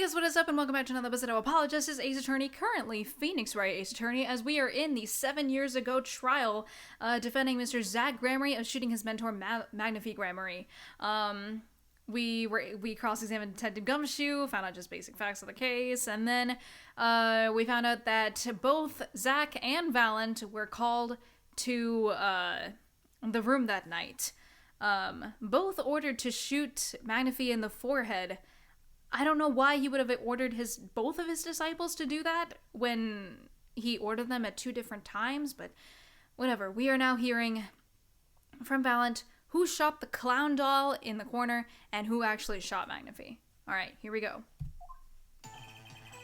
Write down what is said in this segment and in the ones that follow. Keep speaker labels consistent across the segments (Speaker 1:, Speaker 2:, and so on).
Speaker 1: guys, what is up, and welcome back to another episode of Apologist. This is Ace Attorney, currently Phoenix Wright Ace Attorney, as we are in the 7 years ago trial defending Mr. Zach Gramery of shooting his mentor Magnifique Gramery. We cross-examined Detective Gumshoe, found out just basic facts of the case, and then we found out that both Zach and Valent were called to the room that night. Both ordered to shoot Magnifique in the forehead. I don't know why he would have ordered both of his disciples to do that when he ordered them at two different times, but whatever. We are now hearing from Valent who shot the clown doll in the corner and who actually shot Magnifique. Alright, here we go.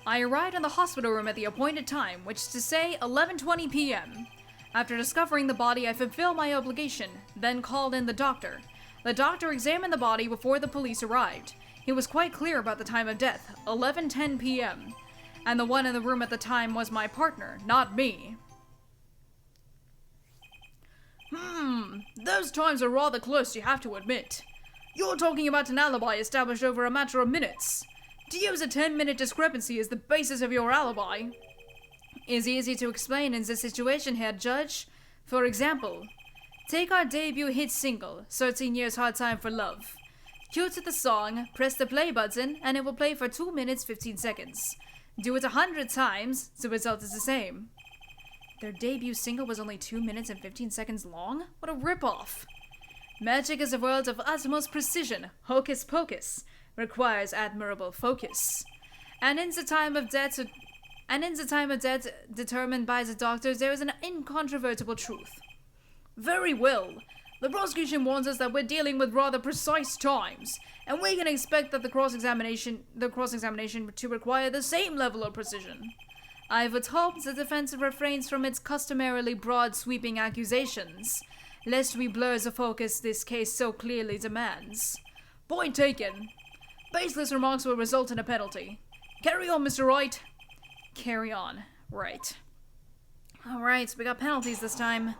Speaker 1: I arrived in the hospital room at the appointed time, which is to say 11:20 p.m. After discovering the body, I fulfilled my obligation, then called in the doctor. The doctor examined the body before the police arrived. He was quite clear about the time of death, 11:10 p.m., and the one in the room at the time was my partner, not me. Those times are rather close, you have to admit. You're talking about an alibi established over a matter of minutes. To use a 10-minute discrepancy as the basis of your alibi is easy to explain in this situation here, Judge. For example, take our debut hit single, 13 Years Hard Time for Love. Cue to the song, press the play button, and it will play for 2 minutes 15 seconds. Do it 100 times, the result is the same. Their debut single was only 2 minutes and 15 seconds long? What a ripoff! Magic is a world of utmost precision, hocus pocus, requires admirable focus. And in the time of death determined by the doctors, there is an incontrovertible truth. Very well. The prosecution warns us that we're dealing with rather precise times, and we can expect that the cross-examination to require the same level of precision. I would hope the defense refrains from its customarily broad, sweeping accusations, lest we blur the focus this case so clearly demands. Point taken. Baseless remarks will result in a penalty. Carry on, Mr. Wright. Carry on. Right. Alright, so we got penalties this time.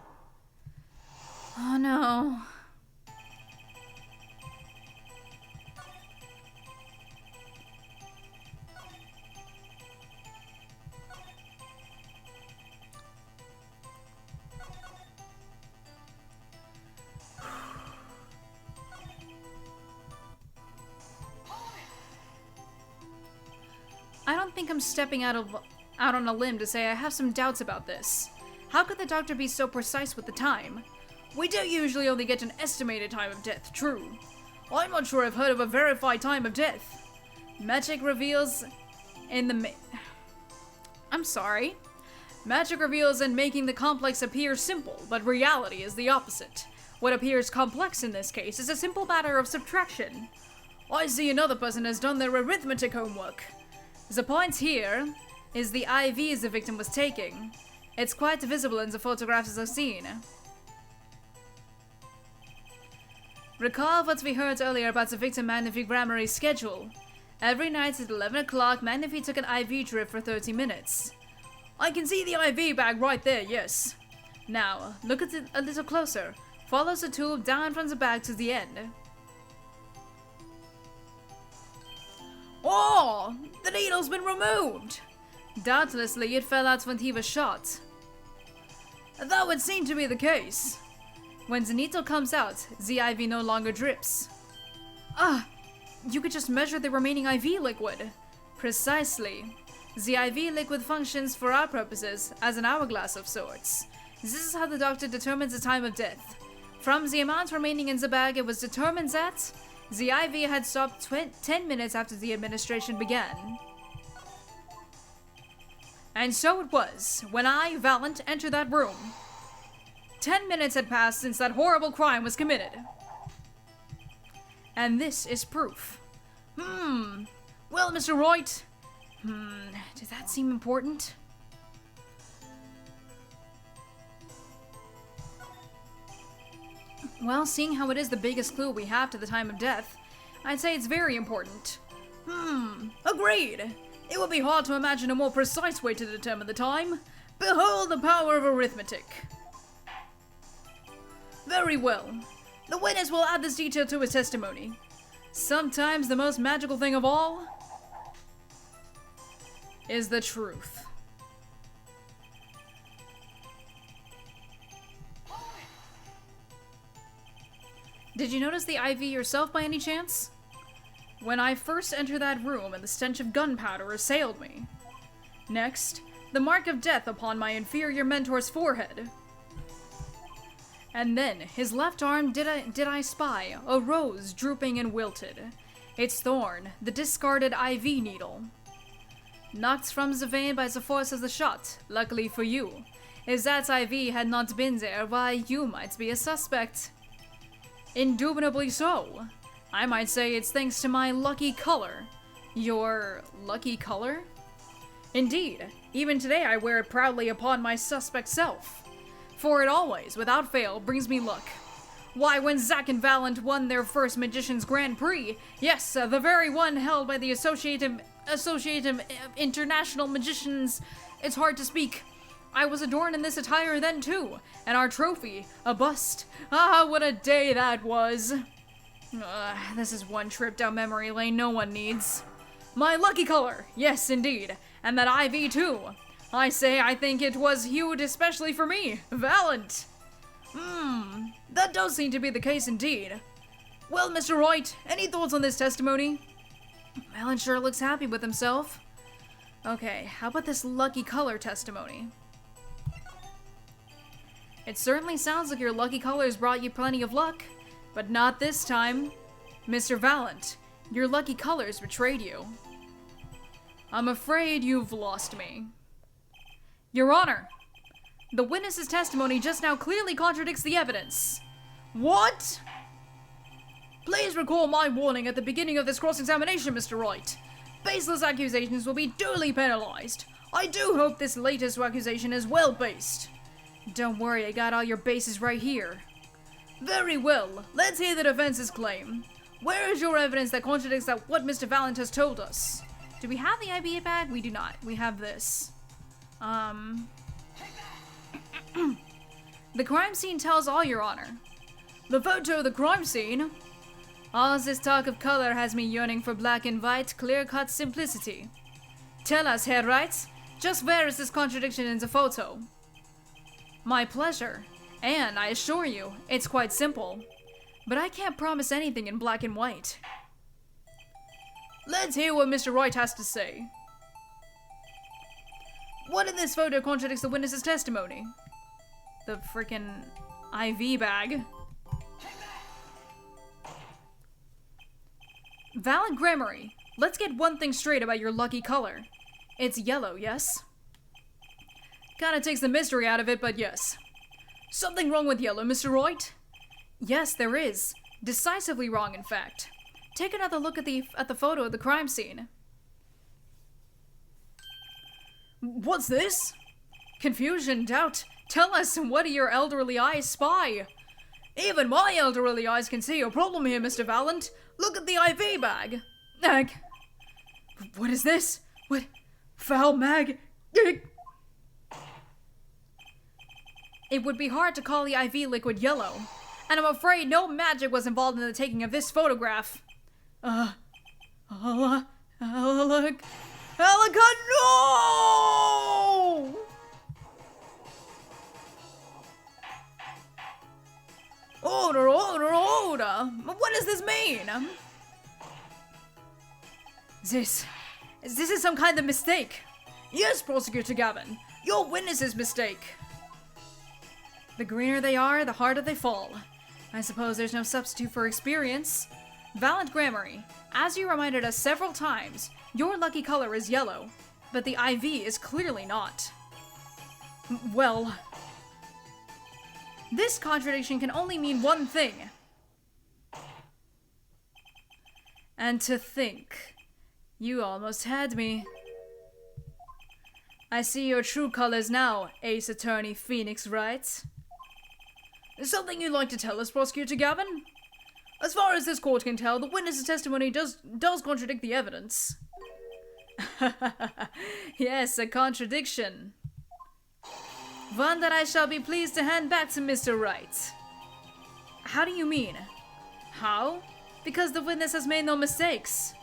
Speaker 1: Oh no. I don't think I'm stepping out on a limb to say I have some doubts about this. How could the doctor be so precise with the time? We do usually only get an estimated time of death, true. I'm not sure I've heard of a verified time of death. Magic reveals in making the complex appear simple, but reality is the opposite. What appears complex in this case is a simple matter of subtraction. I see another person has done their arithmetic homework. The point here is the IVs the victim was taking. It's quite visible in the photographs I've seen. Recall what we heard earlier about the victim Magnifique Gramery's schedule. Every night at 11 o'clock, Magnifique took an IV drip for 30 minutes. I can see the IV bag right there, yes. Now, look at it a little closer. Follow the tube down from the bag to the end. Oh! The needle's been removed! Doubtlessly, it fell out when he was shot. That would seem to be the case. When the needle comes out, the IV no longer drips. You could just measure the remaining IV liquid. Precisely. The IV liquid functions for our purposes as an hourglass of sorts. This is how the doctor determines the time of death. From the amount remaining in the bag, it was determined that the IV had stopped 10 minutes after the administration began. And so it was, when I, Valent, entered that room. 10 minutes had passed since that horrible crime was committed. And this is proof. Well, Mr. Wright. Does that seem important? Well, seeing how it is the biggest clue we have to the time of death, I'd say it's very important. Agreed. It would be hard to imagine a more precise way to determine the time. Behold the power of arithmetic. Very well. The witness will add this detail to his testimony. Sometimes the most magical thing of all is the truth. Did you notice the IV yourself by any chance? When I first entered that room and the stench of gunpowder assailed me. Next, the mark of death upon my inferior mentor's forehead. And then, his left arm did I spy, a rose drooping and wilted. Its thorn, the discarded IV needle. Knocked from the vein by the force of the shot, luckily for you. If that IV had not been there, why, you might be a suspect. Indubitably so. I might say it's thanks to my lucky color. Your lucky color? Indeed, even today I wear it proudly upon my suspect self. For it always, without fail, brings me luck. Why, when Zack and Valent won their first Magician's Grand Prix, yes, the very one held by the Associative International Magicians, it's hard to speak. I was adorned in this attire then too, and our trophy, a bust. Ah, what a day that was. This is one trip down memory lane no one needs. My lucky color, yes indeed, and that IV too. I say I think it was hued especially for me, Valent. That does seem to be the case indeed. Well, Mr. Wright, any thoughts on this testimony? Valent sure looks happy with himself. Okay, how about this lucky color testimony? It certainly sounds like your lucky colors brought you plenty of luck, but not this time. Mr. Valent, your lucky colors betrayed you. I'm afraid you've lost me. Your Honor, the witness's testimony just now clearly contradicts the evidence. What? Please recall my warning at the beginning of this cross-examination, Mr. Wright. Baseless accusations will be duly penalized. I do hope this latest accusation is well-based. Don't worry, I got all your bases right here. Very well, let's hear the defense's claim. Where is your evidence that contradicts what Mr. Valent has told us? Do we have the IB bag? We do not. We have this. The crime scene tells all, Your Honor. The photo of the crime scene? All this talk of color has me yearning for black and white, clear-cut simplicity. Tell us, Herr Wright, just where is this contradiction in the photo? My pleasure. And I assure you, it's quite simple. But I can't promise anything in black and white. Let's hear what Mr. Wright has to say. What in this photo contradicts the witness's testimony? The frickin' IV bag. Valent Grammary, let's get one thing straight about your lucky color. It's yellow, yes? Kinda takes the mystery out of it, but yes. Something wrong with yellow, Mr. Wright? Yes, there is. Decisively wrong, in fact. Take another look at the photo of the crime scene. What's this? Confusion, doubt. Tell us, what do your elderly eyes spy? Even my elderly eyes can see a problem here, Mr. Valent. Look at the IV bag. What is this? What? Foul mag? It would be hard to call the IV liquid yellow, and I'm afraid no magic was involved in the taking of this photograph. Look. Alaka, no! Order. What does this mean? This is some kind of mistake. Yes, Prosecutor Gavin, your witness's mistake. The greener they are, the harder they fall. I suppose there's no substitute for experience. Valent Grammary, as you reminded us several times, your lucky color is yellow, but the IV is clearly not. Well, this contradiction can only mean one thing. And to think, you almost had me. I see your true colors now, Ace Attorney Phoenix Wright. Something you'd like to tell us, Prosecutor Gavin? As far as this court can tell, the witness's testimony does contradict the evidence. Yes, a contradiction. One that I shall be pleased to hand back to Mr. Wright. How do you mean? How? Because the witness has made no mistakes.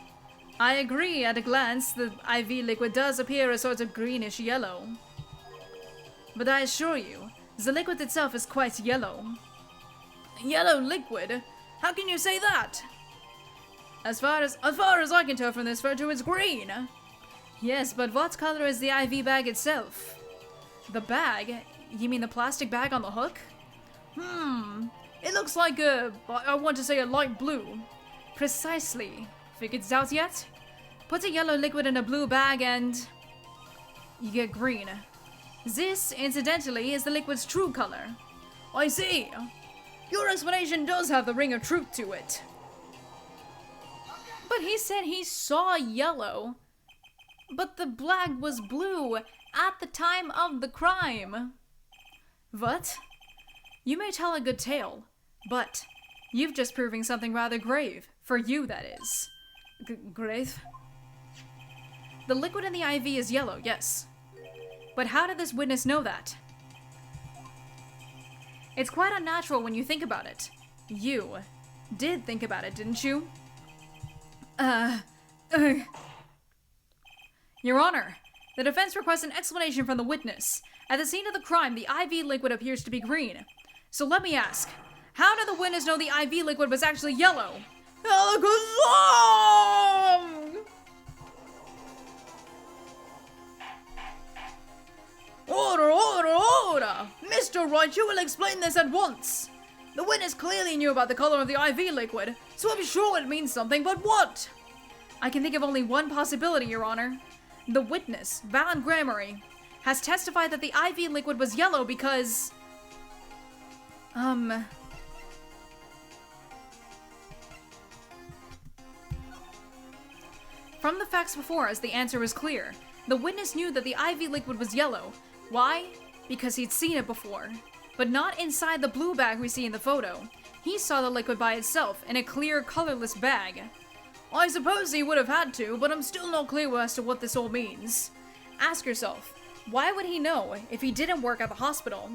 Speaker 1: I agree, at a glance, the IV liquid does appear a sort of greenish yellow. But I assure you, the liquid itself is quite yellow. Yellow liquid? How can you say that? As far as I can tell from this photo, it's green. Yes, but what color is the IV bag itself? The bag? You mean the plastic bag on the hook? It looks like I want to say a light blue. Precisely. Figured it out yet? Put a yellow liquid in a blue bag and you get green. This, incidentally, is the liquid's true color. I see. Your explanation does have the ring of truth to it. But he said he saw yellow. But the bag was blue at the time of the crime. What? You may tell a good tale, but you've just proving something rather grave. For you, that is. Grave? The liquid in the IV is yellow, yes. But how did this witness know that? It's quite unnatural when you think about it. You did think about it, didn't you? Your Honor, the defense requests an explanation from the witness. At the scene of the crime, the IV liquid appears to be green. So let me ask, how did the witness know the IV liquid was actually yellow? Order! Mr. Wright, you will explain this at once. The witness clearly knew about the color of the IV liquid, so I'm sure it means something, but what? I can think of only one possibility, Your Honor. The witness, Valen Gramery, has testified that the IV liquid was yellow because... From the facts before us, the answer is clear. The witness knew that the IV liquid was yellow. Why? Because he'd seen it before. But not inside the blue bag we see in the photo. He saw the liquid by itself, in a clear, colorless bag. I suppose he would have had to, but I'm still not clear as to what this all means. Ask yourself, why would he know if he didn't work at the hospital?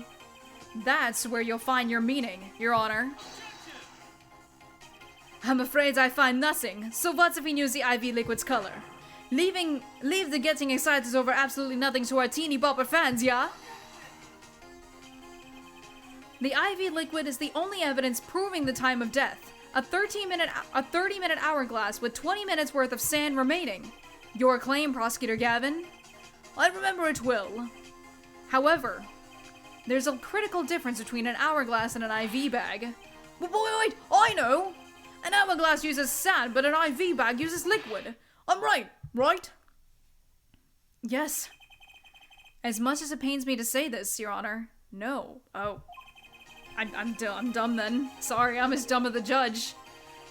Speaker 1: That's where you'll find your meaning, Your Honor. I'm afraid I find nothing, so what if he knew the IV liquid's color? Leave the getting excited over absolutely nothing to our teeny bopper fans, yeah? The IV liquid is the only evidence proving the time of death. A 30-minute hourglass with 20 minutes worth of sand remaining. Your claim, Prosecutor Gavin? I remember it well. However, there's a critical difference between an hourglass and an IV bag. Wait, I know! An hourglass uses sand, but an IV bag uses liquid. I'm right? Yes. As much as it pains me to say this, Your Honor, no. Oh. I'm dumb then. Sorry, I'm as dumb as the judge.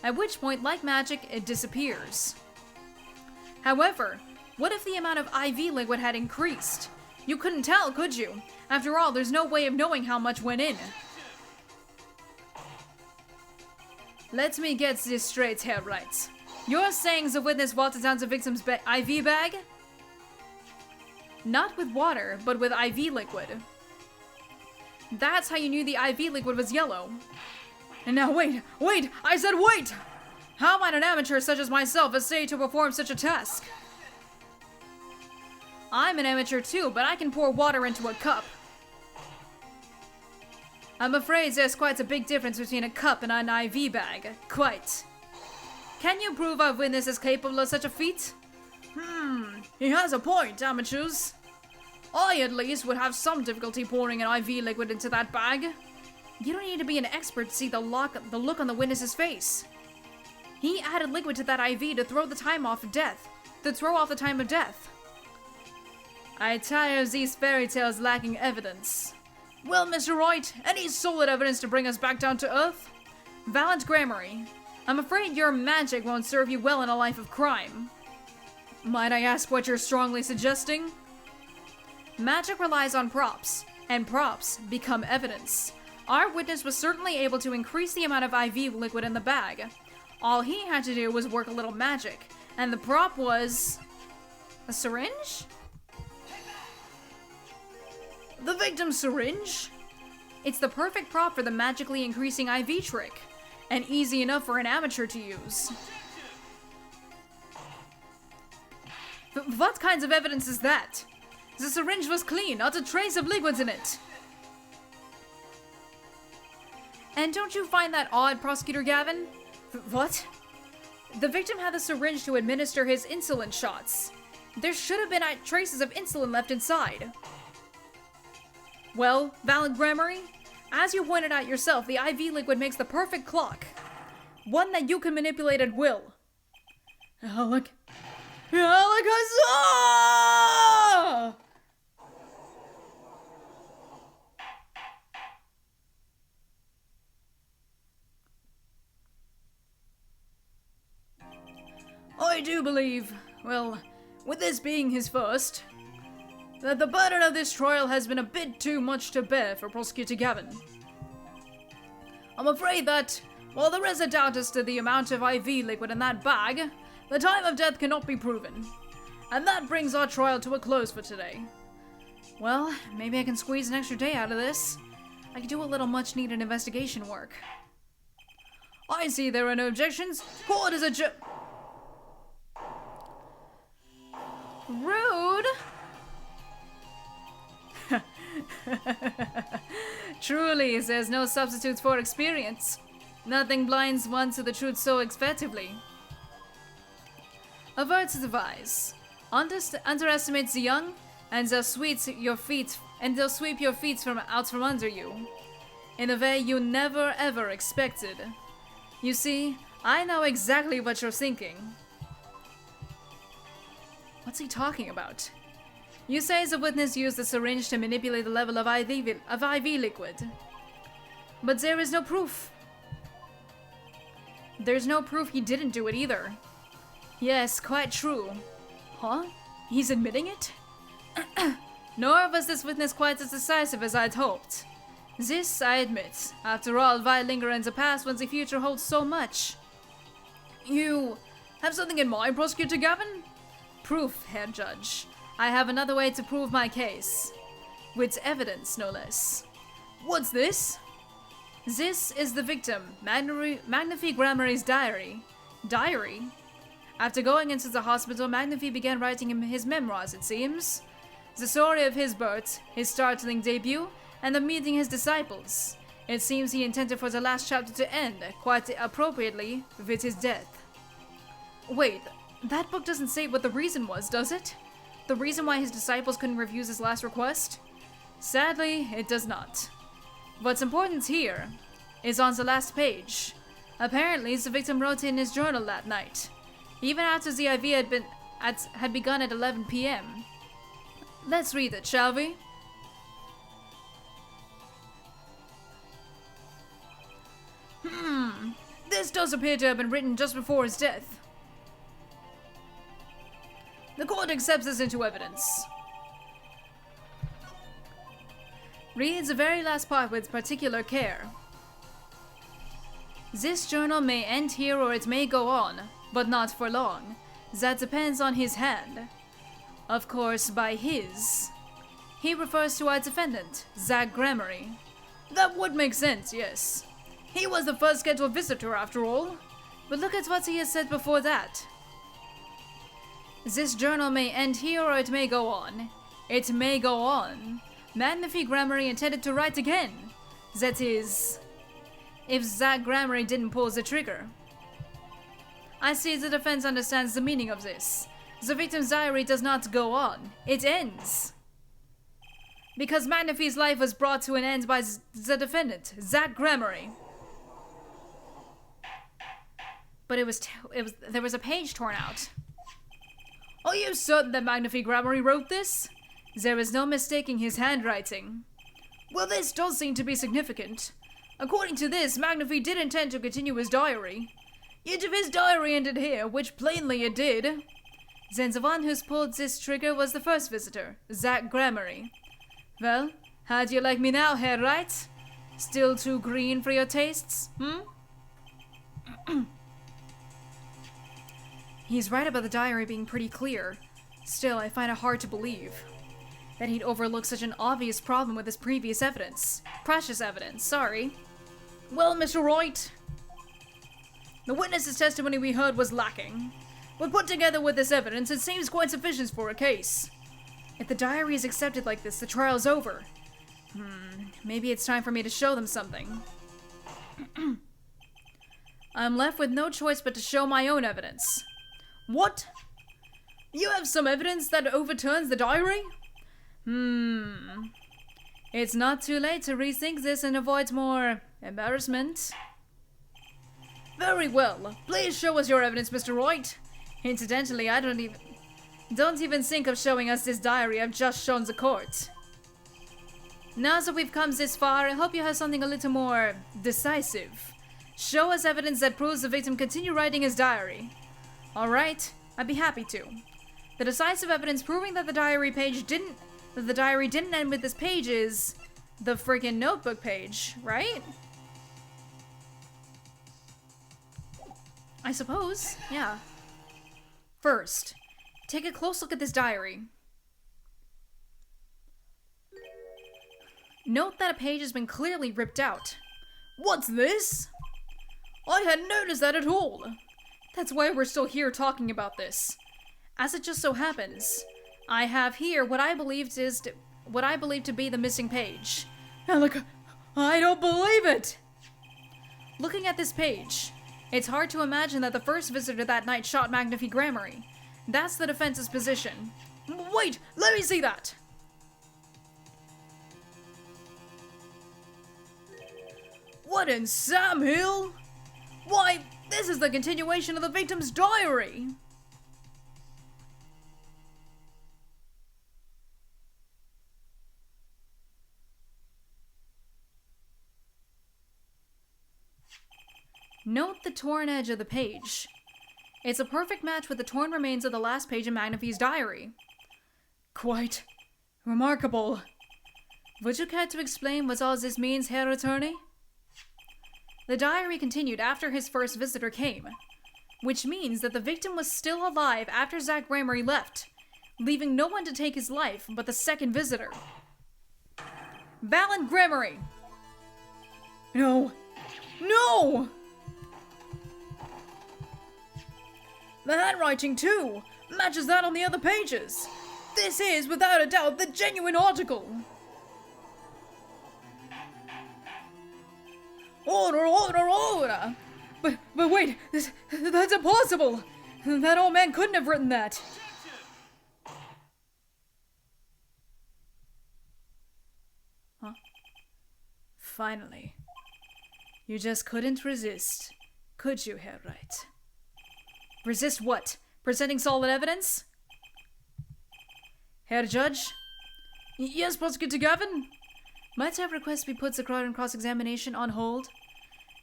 Speaker 1: At which point, like magic, it disappears. However, what if the amount of IV liquid had increased? You couldn't tell, could you? After all, there's no way of knowing how much went in. Let me get this straight here, right? You're saying the witness watered down the victim's IV bag? Not with water, but with IV liquid. That's how you knew the IV liquid was yellow. And now wait! I said wait! How might an amateur such as myself essay to perform such a task? I'm an amateur too, but I can pour water into a cup. I'm afraid there's quite a big difference between a cup and an IV bag. Quite. Can you prove our witness is capable of such a feat? He has a point, amateurs. I, at least, would have some difficulty pouring an IV liquid into that bag. You don't need to be an expert to see the look on the witness's face. He added liquid to that IV to throw off the time of death. I tire of these fairy tales lacking evidence. Well, Mr. Wright, any solid evidence to bring us back down to earth? Valen Gramery, I'm afraid your magic won't serve you well in a life of crime. Might I ask what you're strongly suggesting? Magic relies on props, and props become evidence. Our witness was certainly able to increase the amount of IV liquid in the bag. All he had to do was work a little magic, and the prop was... a syringe? The victim's syringe? It's the perfect prop for the magically increasing IV trick, and easy enough for an amateur to use. What kinds of evidence is that? The syringe was clean, not a trace of liquids in it. And don't you find that odd, Prosecutor Gavin? What? The victim had the syringe to administer his insulin shots. There should have been traces of insulin left inside. Well, Valid Grammary, as you pointed out yourself, the IV liquid makes the perfect clock. One that you can manipulate at will. Alakazam! I do believe, well, with this being his first, that the burden of this trial has been a bit too much to bear for Prosecutor Gavin. I'm afraid that, while there is a doubt as to the amount of IV liquid in that bag, the time of death cannot be proven. And that brings our trial to a close for today. Well, maybe I can squeeze an extra day out of this. I could do a little much-needed investigation work. I see there are no objections. Court is adjourned. Rude! Truly, there's no substitute for experience. Nothing blinds one to the truth so effectively. A word to devise. Underestimate the young, and they'll sweep your feet from under you, in a way you never ever expected. You see, I know exactly what you're thinking. What's he talking about? You say the witness used the syringe to manipulate the level of IV liquid. But there is no proof. There's no proof he didn't do it either. Yes, quite true. Huh? He's admitting it? Nor was this witness quite as decisive as I'd hoped. This, I admit. After all, why linger in the past when the future holds so much? You have something in mind, Prosecutor Gavin? Proof, Herr Judge. I have another way to prove my case. With evidence, no less. What's this? This is the victim, Magnifi Grammary's diary. Diary? After going into the hospital, Magnifi began writing him his memoirs, it seems. The story of his birth, his startling debut, and of meeting his disciples. It seems he intended for the last chapter to end, quite appropriately, with his death. Wait, that book doesn't say what the reason was, does it? The reason why his disciples couldn't refuse his last request? Sadly, it does not. What's important here is on the last page. Apparently, the victim wrote it in his journal that night, even after the IV had begun at 11 p.m. Let's read it, shall we? This does appear to have been written just before his death. The court accepts this into evidence. Reads the very last part with particular care. This journal may end here or it may go on, but not for long. That depends on his hand. Of course, by his, he refers to our defendant, Zach Grammary. That would make sense, yes. He was the first scheduled visitor, after all. But look at what he has said before that. This journal may end here or it may go on. It may go on. Magnifi Grammary intended to write again. That is, if Zach Grammary didn't pull the trigger. I see the defense understands the meaning of this. The victim's diary does not go on. It ends. Because Magnifi's life was brought to an end by the defendant, Zach Grammary. But there was a page torn out. Are you certain that Magnifi Grammary wrote this? There is no mistaking his handwriting. Well, this does seem to be significant. According to this, Magnifi did intend to continue his diary. Yet if his diary ended here, which plainly it did, then the one who pulled this trigger was the first visitor, Zach Grammary. Well, how do you like me now, Herr Wright? Still too green for your tastes, He's right about the diary being pretty clear. Still, I find it hard to believe that he'd overlook such an obvious problem with his previous evidence. Precious evidence, sorry. Well, Mr. Wright, the witness's testimony we heard was lacking. but put together with this evidence, it seems quite sufficient for a case. If the diary is accepted like this, the trial's over. Maybe it's time for me to show them something. I'm left with no choice but to show my own evidence. What? You have some evidence that overturns the diary? It's not too late to rethink this and avoid more embarrassment. Very well. Please show us your evidence, Mr. Wright. Incidentally, I don't even think of showing us this diary I've just shown the court. Now that we've come this far, I hope you have something a little more decisive. Show us evidence that proves the victim continued writing his diary. Alright, I'd be happy to. The decisive evidence proving that the diary didn't end with this page is the freaking notebook page, right? I suppose, yeah. First, take a close look at this diary. Note that a page has been clearly ripped out. What's this? I hadn't noticed that at all. That's why we're still here talking about this. As it just so happens, I have here what I believe to be the missing page. Now look, I don't believe it! Looking at this page, it's hard to imagine that the first visitor that night shot Magnifi Grammary. That's the defense's position. Wait, let me see that! What in Sam Hill? Why, this is the continuation of the victim's diary! Note the torn edge of the page. It's a perfect match with the torn remains of the last page in Magnifi's diary. Quite remarkable. Would you care to explain what all this means, Herr Attorney? The diary continued after his first visitor came, which means that the victim was still alive after Zach Grammary left, leaving no one to take his life but the second visitor. Valen Grammary! No! No! The handwriting, too, matches that on the other pages. This is, without a doubt, the genuine article. Order! But wait, that's impossible! That old man couldn't have written that. Huh? Finally. You just couldn't resist, could you, Herr Wright? Resist what? Presenting solid evidence? Herr Judge? Yes, Prosecutor Gavin? Might I request we put the current cross-examination on hold?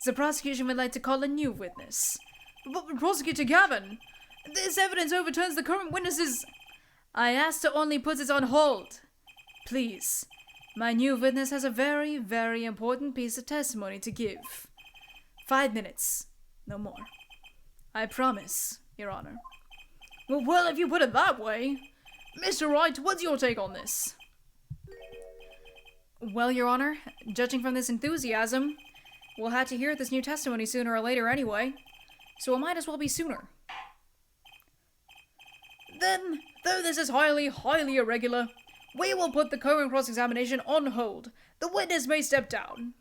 Speaker 1: The prosecution would like to call a new witness. But Prosecutor Gavin, this evidence overturns the current witnesses. I asked to only put it on hold. Please. My new witness has a very, very important piece of testimony to give. 5 minutes. No more. I promise, Your Honor. Well, if you put it that way. Mr. Wright, what's your take on this? Well, Your Honor, judging from this enthusiasm, we'll have to hear this new testimony sooner or later anyway, so it might as well be sooner. Then, though this is highly, highly irregular, we will put the current cross-examination on hold. The witness may step down.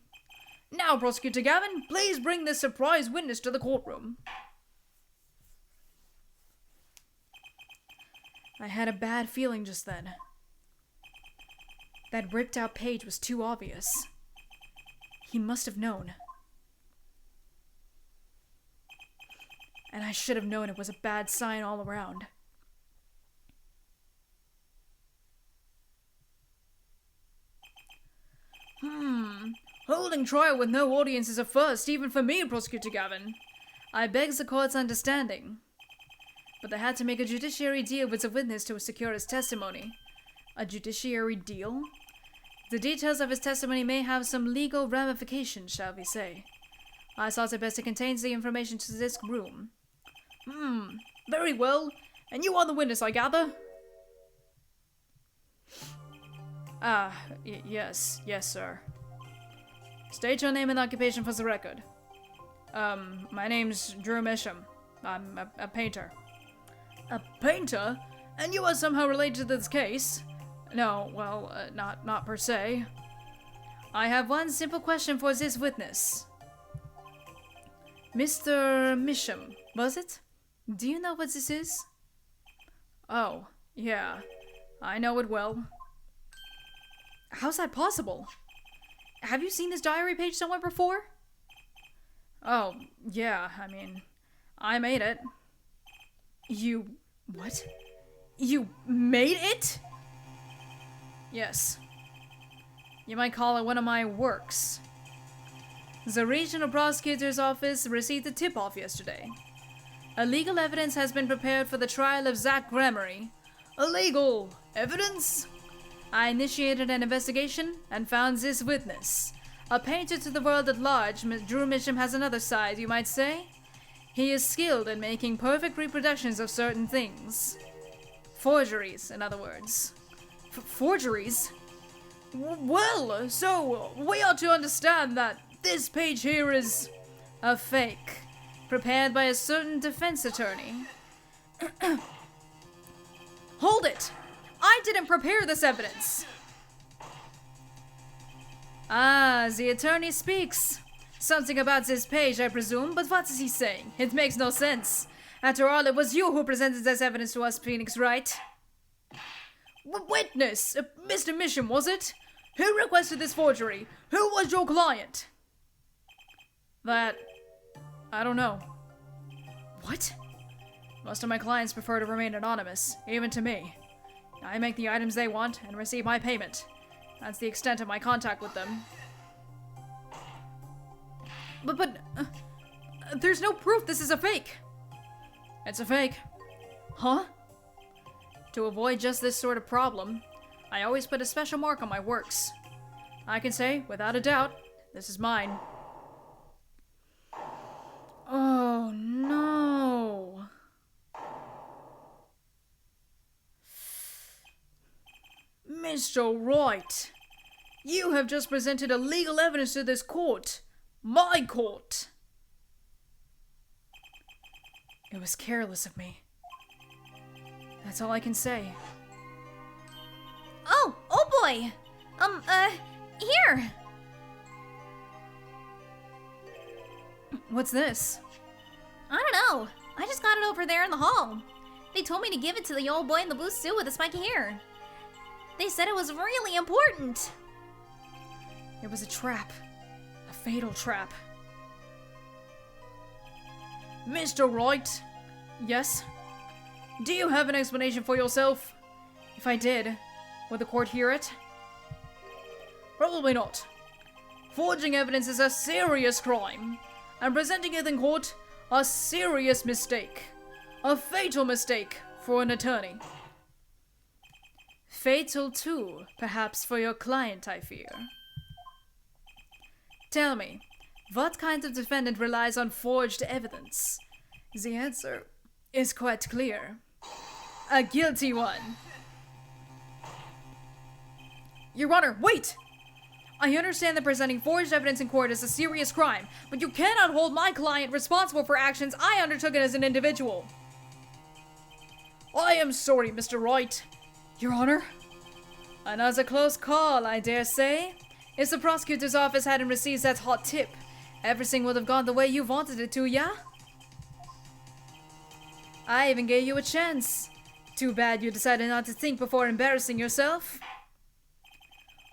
Speaker 1: Now, Prosecutor Gavin, please bring this surprise witness to the courtroom. I had a bad feeling just then. That ripped out page was too obvious. He must have known. And I should have known it was a bad sign all around. Holding trial with no audience is a first, even for me, Prosecutor Gavin. I beg the court's understanding. But they had to make a judiciary deal with the witness to secure his testimony. A judiciary deal? The details of his testimony may have some legal ramifications, shall we say. I thought it best to contain the information to this room. Very well. And you are the witness, I gather? Yes, sir. State your name and occupation for the record. My name's Drew Misham. I'm a painter. A painter? And you are somehow related to this case? No, well, not per se. I have one simple question for this witness. Mr. Misham, was it? Do you know what this is? Oh, yeah. I know it well. How's that possible? Have you seen this diary page somewhere before? Oh, yeah, I mean, I made it. You... what? You made it? Yes. You might call it one of my works. The regional prosecutor's office received a tip-off yesterday. Illegal evidence has been prepared for the trial of Zach Gramery. Illegal evidence? I initiated an investigation and found this witness. A painter to the world at large, Drew Misham has another side, you might say. He is skilled in making perfect reproductions of certain things. Forgeries, in other words. Forgeries? Well, so we ought to understand that this page here is a fake, prepared by a certain defense attorney. Hold it! I didn't prepare this evidence! Ah, the attorney speaks. Something about this page, I presume, but what is he saying? It makes no sense. After all, it was you who presented this evidence to us, Phoenix, right? Witness! Mr. Misham, was it? Who requested this forgery? Who was your client? That... I don't know. What? Most of my clients prefer to remain anonymous, even to me. I make the items they want and receive my payment. That's the extent of my contact with them. But there's no proof this is a fake. It's a fake. Huh? To avoid just this sort of problem, I always put a special mark on my works. I can say, without a doubt, this is mine. Oh no. Mr. Wright, you have just presented illegal evidence to this court. My court. It was careless of me. That's all I can say.
Speaker 2: Oh boy! Here!
Speaker 1: What's this?
Speaker 2: I don't know. I just got it over there in the hall. They told me to give it to the old boy in the blue suit with the spiky hair. They said it was really important.
Speaker 1: It was a trap. A fatal trap. Mr. Wright? Yes? Do you have an explanation for yourself? If I did, would the court hear it? Probably not. Forging evidence is a serious crime, and presenting it in court, a serious mistake. A fatal mistake for an attorney. Fatal too, perhaps for your client, I fear. Tell me, what kind of defendant relies on forged evidence? The answer is quite clear. A guilty one. Your Honor, wait! I understand that presenting forged evidence in court is a serious crime, but you cannot hold my client responsible for actions I undertook as an individual. I am sorry, Mr. Wright. Your Honor? Another close call, I dare say. If the prosecutor's office hadn't received that hot tip, everything would have gone the way you wanted it to, yeah? I even gave you a chance. Too bad you decided not to think before embarrassing yourself.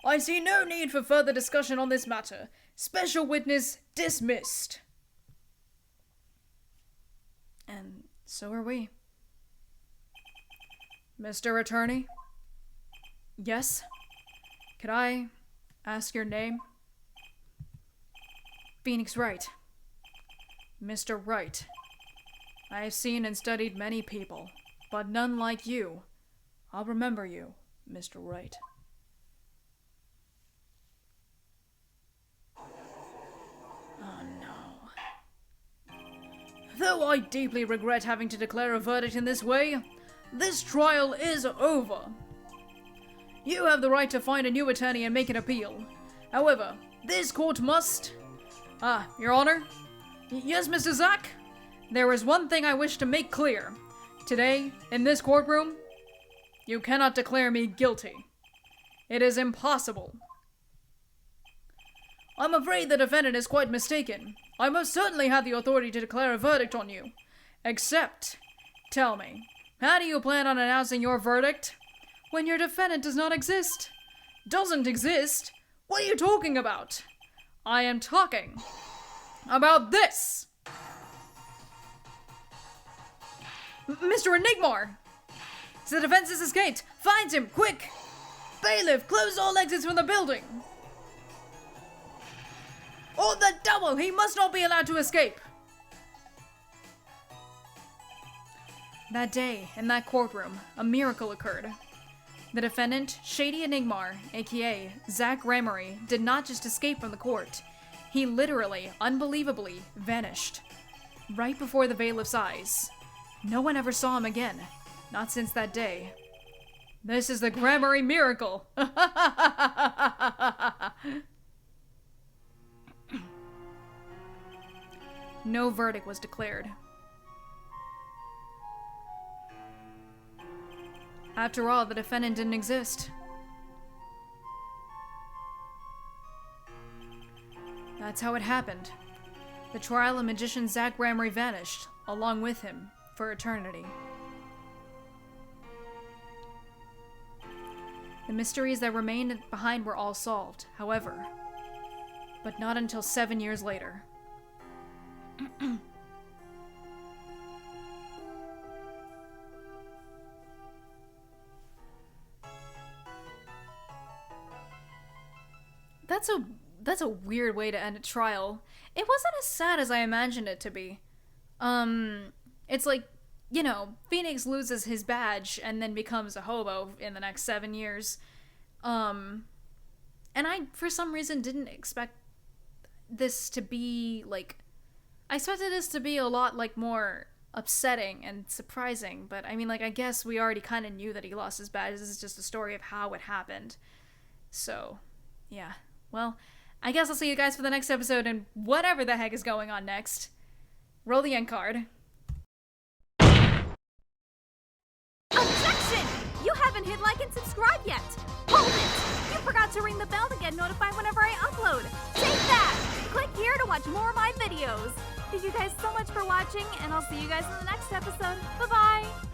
Speaker 1: I see no need for further discussion on this matter. Special witness dismissed. And so are we. Mr. Attorney? Yes? Could I ask your name? Phoenix Wright. Mr. Wright. I have seen and studied many people, but none like you. I'll remember you, Mr. Wright. Oh no. Though I deeply regret having to declare a verdict in this way, this trial is over. You have the right to find a new attorney and make an appeal. However, this court must... Your Honor? Yes, Mr. Zack? There is one thing I wish to make clear. Today, in this courtroom, you cannot declare me guilty. It is impossible. I'm afraid the defendant is quite mistaken. I most certainly have the authority to declare a verdict on you. Except, tell me, how do you plan on announcing your verdict when your defendant does not exist? Doesn't exist? What are you talking about? I am talking about this! Mr. Enigmar! The defense has escaped! Find him, quick! Bailiff, close all exits from the building! Oh, the devil! He must not be allowed to escape! That day, in that courtroom, a miracle occurred. The defendant, Shady Enigmar, aka Zach Ramery, did not just escape from the court. He literally, unbelievably, vanished. Right before the bailiff's eyes. No one ever saw him again. Not since that day. This is the Grammary miracle! No verdict was declared. After all, the defendant didn't exist. That's how it happened. The trial of magician Zach Ramery vanished, along with him, for eternity. The mysteries that remained behind were all solved, however, but not until 7 years later. That's a weird way to end a trial. It wasn't as sad as I imagined it to be. It's like, you know, Phoenix loses his badge and then becomes a hobo in the next 7 years. And I, for some reason, didn't expect this to be, like... I expected this to be a lot, like, more upsetting and surprising. But, I mean, like, I guess we already kind of knew that he lost his badge. This is just a story of how it happened. So, yeah. Well, I guess I'll see you guys for the next episode and whatever the heck is going on next. Roll the end card.
Speaker 2: Objection! You haven't hit like and subscribe yet! Hold it! You forgot to ring the bell to get notified whenever I upload! Take that! Click here to watch more of my videos! Thank you guys so much for watching, and I'll see you guys in the next episode. Bye-bye!